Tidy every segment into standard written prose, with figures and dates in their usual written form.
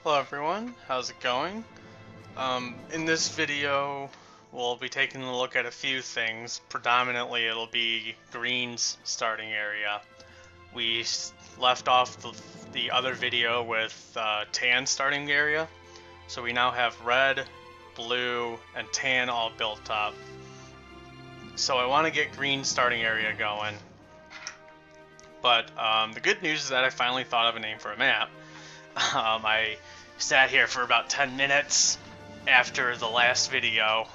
Hello everyone, how's it going? In this video, we'll be taking a look at a few things. Predominantly, it'll be Green's starting area. We left off the other video with Tan starting area, so we now have Red, Blue, and Tan all built up. So I want to get Green's starting area going. But the good news is that I finally thought of a name for a map. I sat here for about 10 minutes after the last video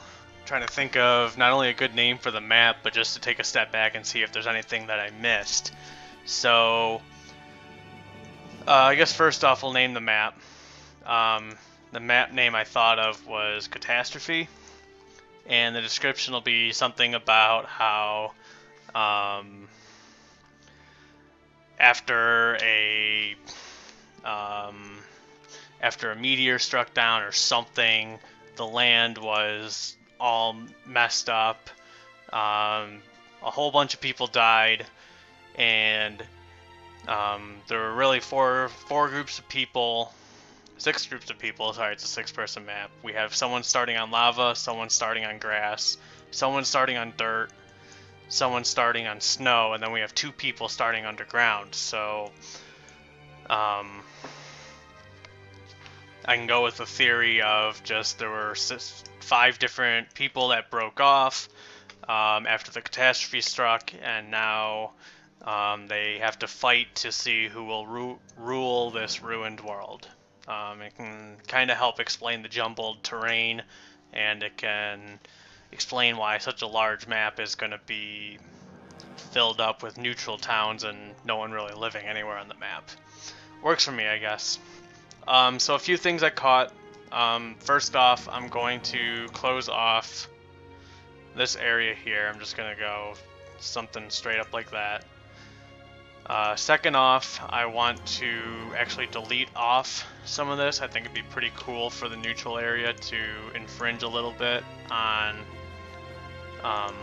trying to think of not only a good name for the map, but just to take a step back and see if there's anything that I missed. So, I guess first off we'll name the map. The map name I thought of was Catastrophe, and the description will be something about how after a meteor struck down or something, the land was all messed up. A whole bunch of people died, and there were really four groups of people, 6 groups of people. Sorry, it's a 6-person map. We have someone starting on lava, someone starting on grass, someone starting on dirt, someone starting on snow, and then we have 2 people starting underground. So I can go with the theory of just there were 5 different people that broke off after the catastrophe struck, and now they have to fight to see who will rule this ruined world. It can kind of help explain the jumbled terrain, and it can explain why such a large map is going to be filled up with neutral towns and no one really living anywhere on the map. Works for me, I guess. So a few things I caught. First off, I'm going to close off this area here. I'm just going to go something straight up like that. Second off, I want to actually delete off some of this. I think it'd be pretty cool for the neutral area to infringe a little bit on... no,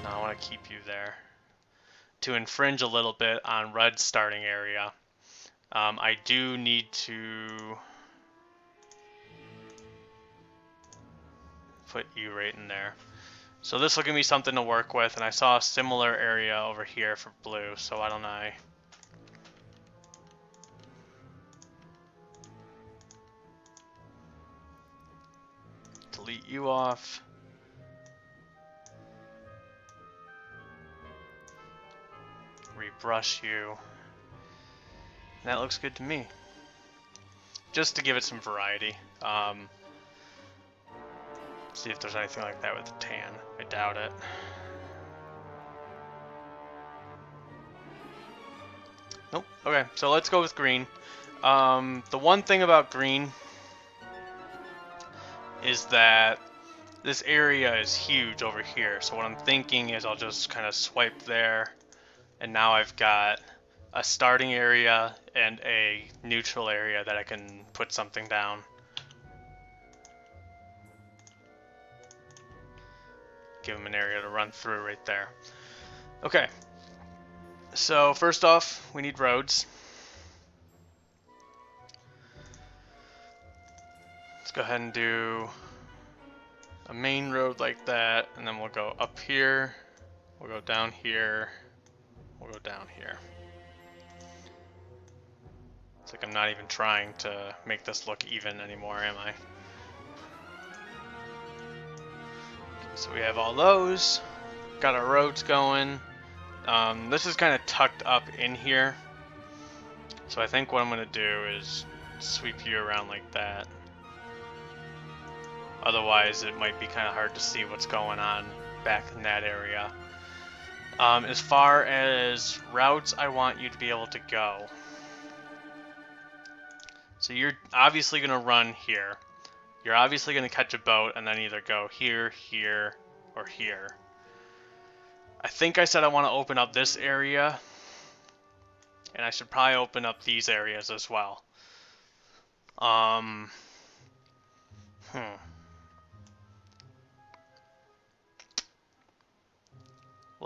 I want to keep you there. To infringe a little bit on Red's starting area. I do need to put you right in there. So this will give me something to work with, and I saw a similar area over here for blue, so why don't I delete you off. Rebrush you. That looks good to me. Just to give it some variety. See if there's anything like that with the tan. I doubt it. Nope. Okay, so let's go with green. The one thing about green is that this area is huge over here. So what I'm thinking is I'll just kind of swipe there, and now I've got a starting area and a neutral area that I can put something down. Give them an area to run through right there. Okay, so first off, we need roads. Let's go ahead and do a main road like that, and then we'll go up here, we'll go down here, we'll go down here. It's like I'm not even trying to make this look even anymore, am I? So we have all those, got our roads going. This is kind of tucked up in here, so I think what I'm going to do is sweep you around like that. Otherwise it might be kind of hard to see what's going on back in that area. As far as routes I want you to be able to go, so you're obviously going to run here. You're obviously going to catch a boat and then either go here, here, or here. I think I said I want to open up this area, and I should probably open up these areas as well. Well,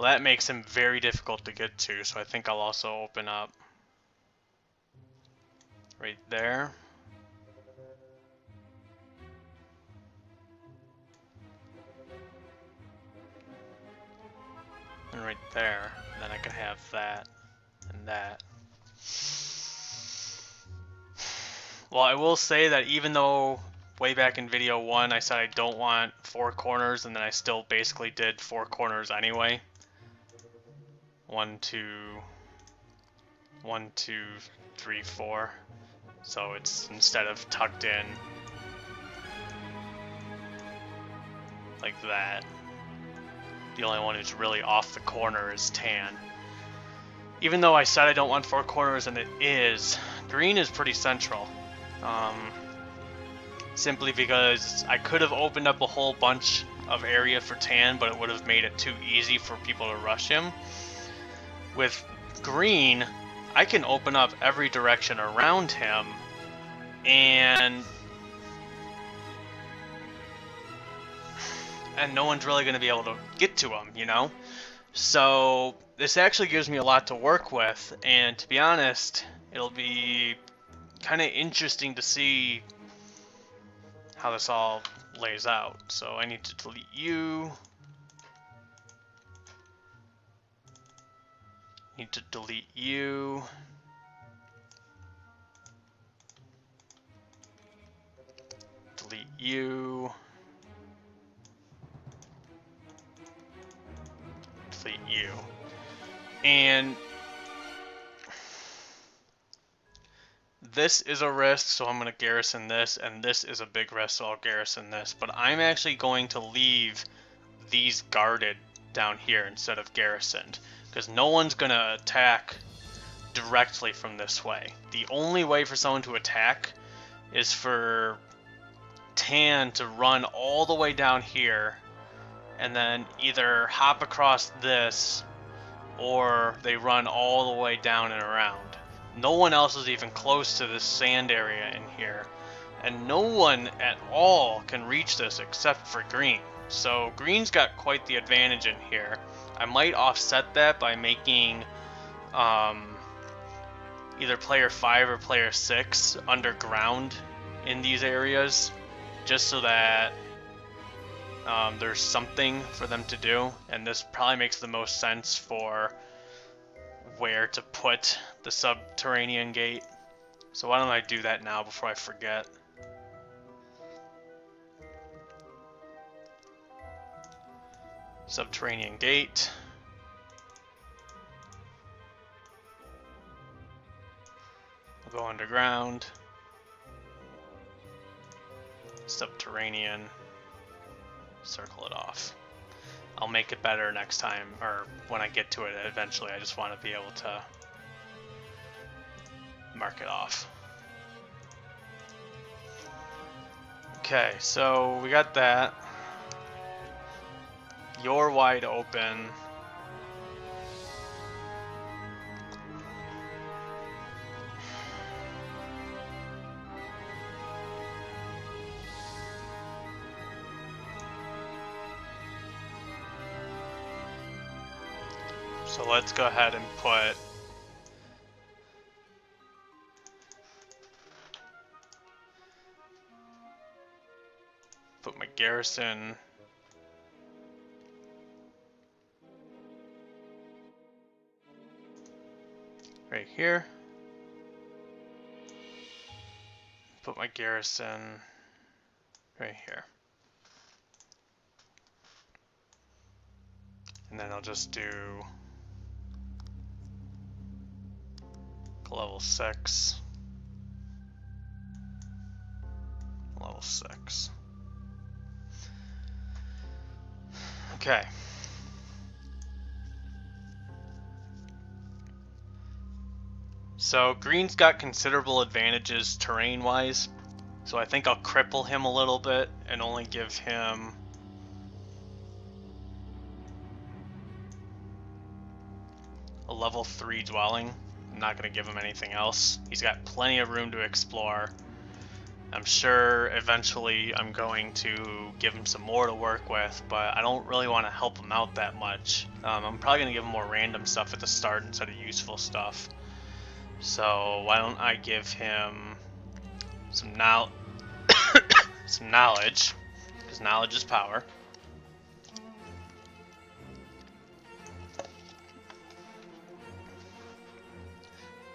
that makes him very difficult to get to, so I think I'll also open up right there. And right there. And then I could have that and that. Well, I will say that even though way back in video 1 I said I don't want 4 corners, and then I still basically did 4 corners anyway. 1, 2, 1, 2, 3, 4. So it's instead of tucked in like that, the only one who's really off the corner is tan. Even though I said I don't want 4 corners, and it is, green is pretty central. Simply because I could have opened up a whole bunch of area for tan, but it would have made it too easy for people to rush him. With green, I can open up every direction around him, and no one's really going to be able to get to him, you know? So this actually gives me a lot to work with, and to be honest, it'll be kind of interesting to see how this all lays out. So I need to delete you. Need to delete you. Delete you. Delete you. And this is a risk, so I'm going to garrison this, and this is a big risk, so I'll garrison this. But I'm actually going to leave these guarded down here instead of garrisoned, because no one's going to attack directly from this way. The only way for someone to attack is for tan to run all the way down here, and then either hop across this, or they run all the way down and around. No one else is even close to this sand area in here, and no one at all can reach this except for green. So green's got quite the advantage in here. I might offset that by making either player 5 or player 6 underground in these areas, just so that there's something for them to do, and this probably makes the most sense for where to put the subterranean gate. So why don't I do that now before I forget. Subterranean gate. We'll go underground. Subterranean. Circle it off. I'll make it better next time, or when I get to it eventually. I just want to be able to mark it off. Okay, so we got that. You're wide open. So let's go ahead and put my garrison right here. Put my garrison right here. And then I'll just do level 6. Level 6. Okay. So green's got considerable advantages terrain-wise, so I think I'll cripple him a little bit and only give him a level 3 dwelling. I'm not going to give him anything else. He's got plenty of room to explore. I'm sure eventually I'm going to give him some more to work with, but I don't really want to help him out that much. I'm probably going to give him more random stuff at the start instead of useful stuff. So why don't I give him some some knowledge, because knowledge is power.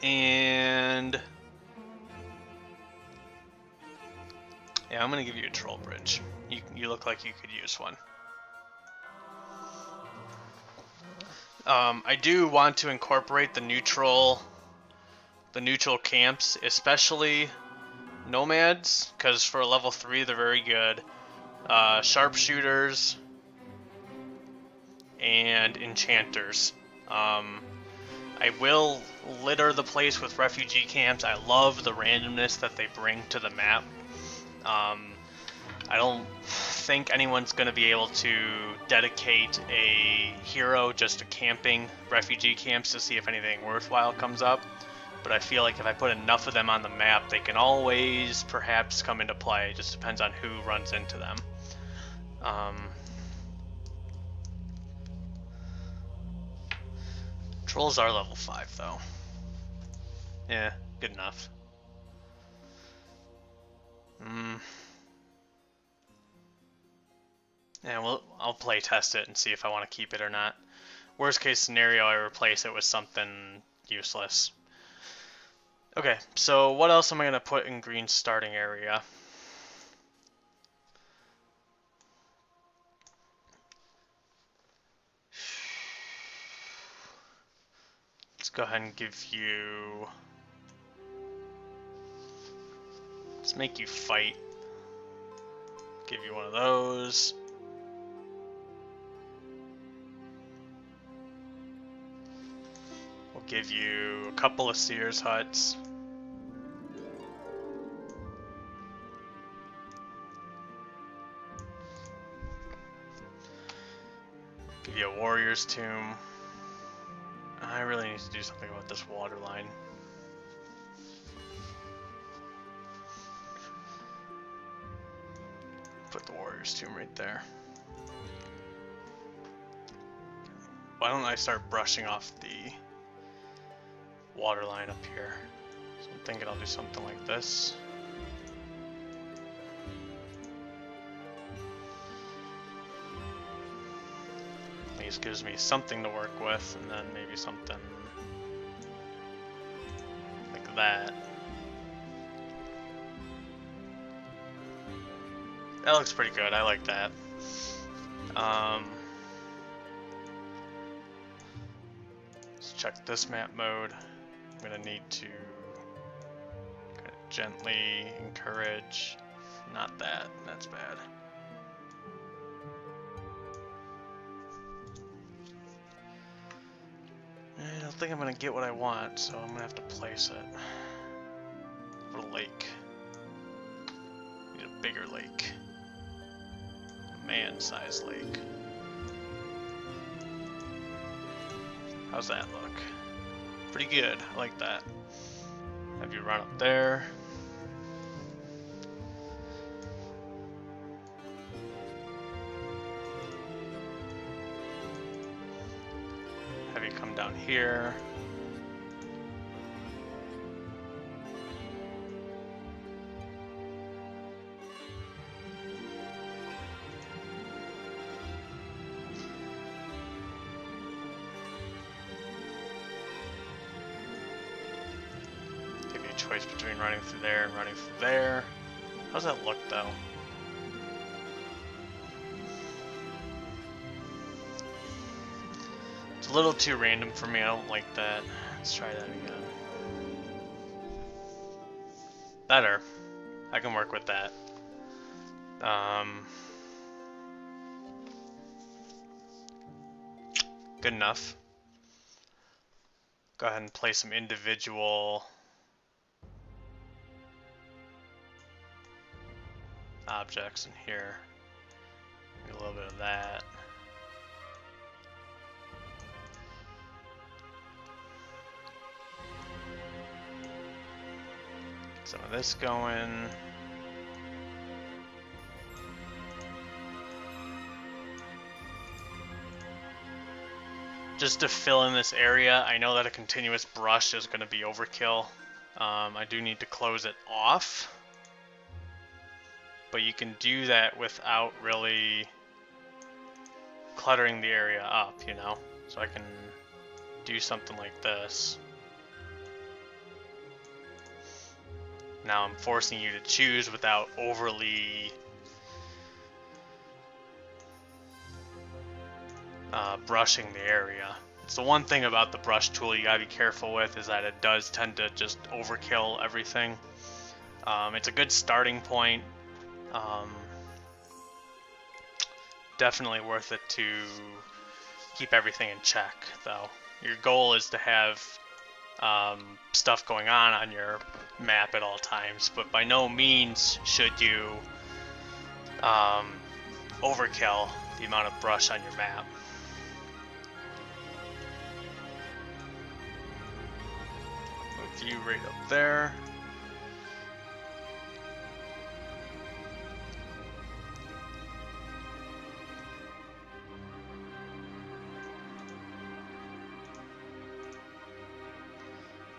And yeah, I'm gonna give you a troll bridge. You look like you could use one. I do want to incorporate the neutral camps, especially nomads, because for level 3 they're very good. Sharpshooters and enchanters. I will litter the place with refugee camps. I love the randomness that they bring to the map. I don't think anyone's going to be able to dedicate a hero just to camping refugee camps to see if anything worthwhile comes up. But I feel like if I put enough of them on the map, they can always perhaps come into play. It just depends on who runs into them. Trolls are level 5 though. Yeah, good enough. Yeah, well, I'll play test it and see if I want to keep it or not. Worst case scenario, I replace it with something useless. Okay, so what else am I going to put in green starting area? Let's go ahead and give you... Let's make you fight. Give you one of those. We'll give you a couple of Sears huts. Give you a warrior's tomb. I really need to do something about this water line. Put the warrior's tomb right there. Why don't I start brushing off the water line up here? So I'm thinking I'll do something like this. At least gives me something to work with, and then maybe something like that. That looks pretty good. I like that. Let's check this map mode. I'm gonna need to kind of gently encourage. Not that. That's bad. I don't think I'm gonna get what I want, so I'm gonna have to place it. Put a lake. Need a bigger lake. Man-sized lake. How's that look? Pretty good. I like that. Have you run up there. Have you come down here. Choice between running through there and running through there. How's that look though? It's a little too random for me. I don't like that. Let's try that again. Better. I can work with that. Good enough. Go ahead and place some individual objects in here. Maybe a little bit of that. Get some of this going. Just to fill in this area, I know that a continuous brush is going to be overkill. I do need to close it off. but you can do that without really cluttering the area up, you know? So I can do something like this. Now I'm forcing you to choose without overly brushing the area. It's the one thing about the brush tool you gotta be careful with, is that it does tend to just overkill everything. It's a good starting point. Definitely worth it to keep everything in check, though. Your goal is to have stuff going on your map at all times, but by no means should you overkill the amount of brush on your map. Move you right up there.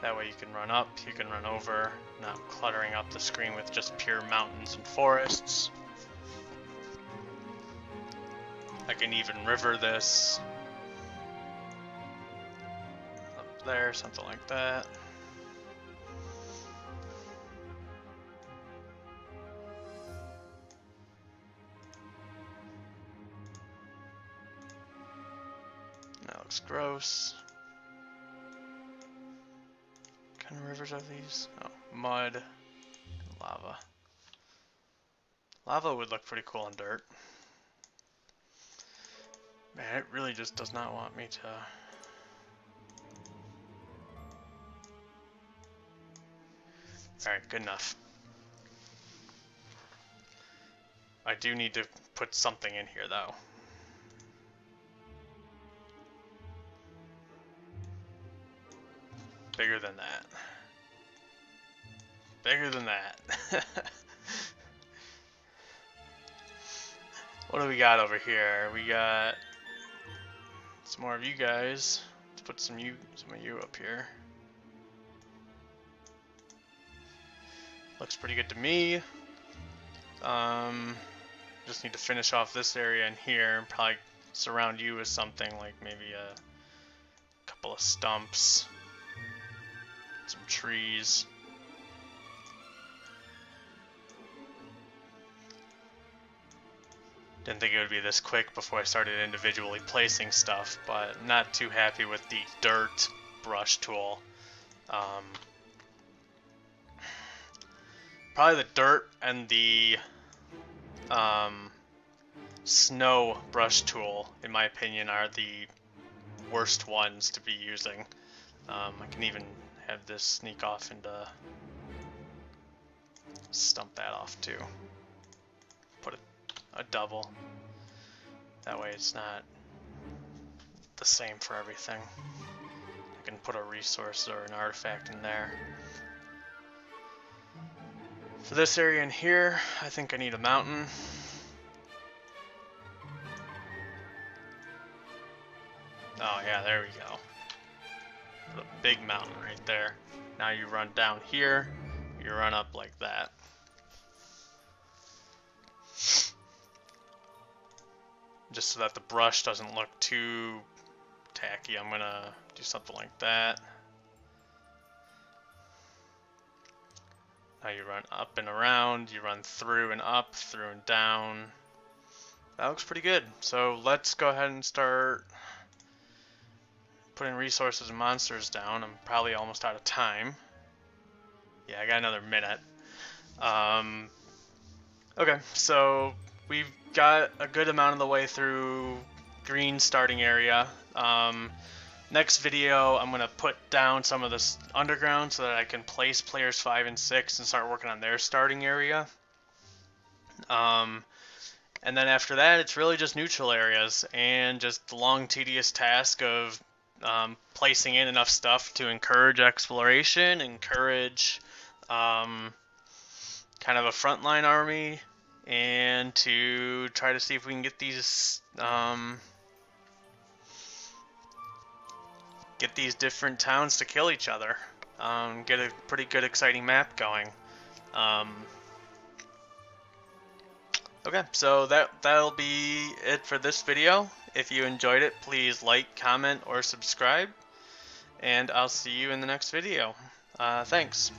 That way you can run up, you can run over, not cluttering up the screen with just pure mountains and forests. I can even river this up there, something like that. That looks gross. What kind of rivers are these? Oh, mud, lava. Lava would look pretty cool on dirt. Man, it really just does not want me to... Alright, good enough. I do need to put something in here, though. Bigger than that. Bigger than that. What do we got over here? We got some more of you guys. Let's put some of you up here. Looks pretty good to me. Just need to finish off this area in here and probably surround you with something like maybe a couple of stumps, some trees. Didn't think it would be this quick before I started individually placing stuff, but not too happy with the dirt brush tool. Probably the dirt and the snow brush tool, in my opinion, are the worst ones to be using. I can even have this sneak off into... stump that off too. Put a double. That way it's not the same for everything. I can put a resource or an artifact in there. For this area in here, I think I need a mountain. Oh yeah, there we go. Put a big mountain right there. Now you run down here, you run up like that. Just so that the brush doesn't look too tacky, I'm gonna do something like that. Now you run up and around, you run through and up, through and down. That looks pretty good. So let's go ahead and start putting resources and monsters down. I'm probably almost out of time. Yeah, I got another minute. Okay, so we've got a good amount of the way through green starting area. Next video, I'm going to put down some of this underground so that I can place players 5 and 6 and start working on their starting area. And then after that, it's really just neutral areas and just the long, tedious task of placing in enough stuff to encourage exploration, encourage kind of a frontline army, and to try to see if we can get these different towns to kill each other. Get a pretty good, exciting map going. Okay, so that'll be it for this video. If you enjoyed it, please like, comment, or subscribe, and I'll see you in the next video. Thanks.